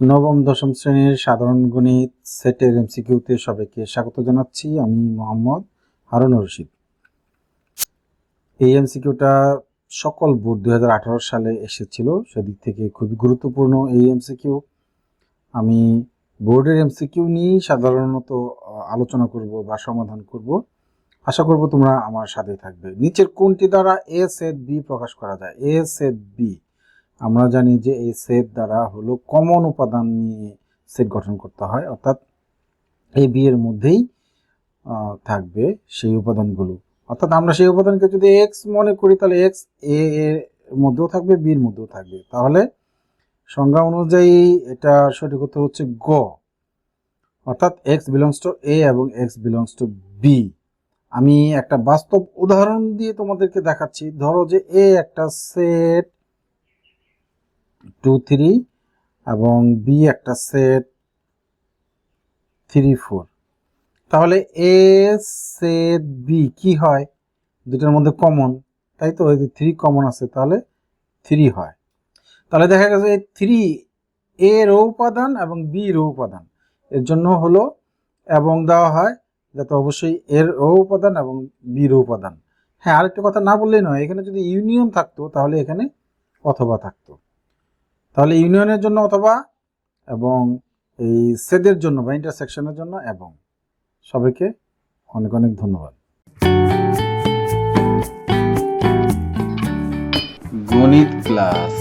নবম দশম শ্রেণীর সাধারণ গণিত সেটের এমসিকিউতে সবাইকে স্বাগত জানাচ্ছি। আমি মোহাম্মদ হারুনুর রশিদ। এই এমসিকিউটা সকল বোর্ড 2018 সালে এসেছিল, সেদিক থেকে খুবই গুরুত্বপূর্ণ এই এমসিকিউ। আমি বোর্ডের এমসিকিউ নিয়েই সাধারণত আলোচনা করব বা সমাধান করব। আশা করব তোমরা আমার সাথে থাকবে। নিচের কোনটি দ্বারা এ সেট বি প্রকাশ করা যায়? এ সেট বি, আমরা জানি যে এই সেট দ্বারা হলো কমন উপাদান নিয়ে সেট গঠন করতে হয়, অর্থাৎ এ বি এর মধ্যেই থাকবে সেই উপাদানগুলো। অর্থাৎ আমরা সেই উপাদানকে যদি এক্স মনে করি তাহলে এক্স এ এর মধ্যেও থাকবে, বি এর মধ্যেও থাকবে। তাহলে সংজ্ঞা অনুযায়ী এটা সঠিক উত্তর হচ্ছে গ, অর্থাৎ এক্স বিলংস টু এ এবং এক্স বিলংস টু বি। আমি একটা বাস্তব উদাহরণ দিয়ে তোমাদেরকে দেখাচ্ছি। ধরো যে এ একটা সেট 2 3 এবং বি একটা সেট 3 4। তাহলে এ সেট বি কি হয়? দুটার মধ্যে কমন, তাই তো? এই যে 3 কমন আছে, তাহলে 3 হয়। তাহলে দেখা গেছে এই 3 এ রো উপাদান এবং বি রো উপাদান, এর জন্য হলো এবং দেওয়া হয় যাতে অবশ্যই এর রো উপাদান এবং বি রো উপাদান। হ্যাঁ, আরেকটা কথা না বললেই নয়, এখানে যদি ইউনিয়ন থাকতো তাহলে এখানে অথবা থাকতো। তাহলে ইউনিয়নের জন্য অথবা, এবং এই সেটের জন্য বা ইন্টারসেকশনের জন্য এবং। সবাইকে অনেক অনেক ধন্যবাদ। গণিত ক্লাস।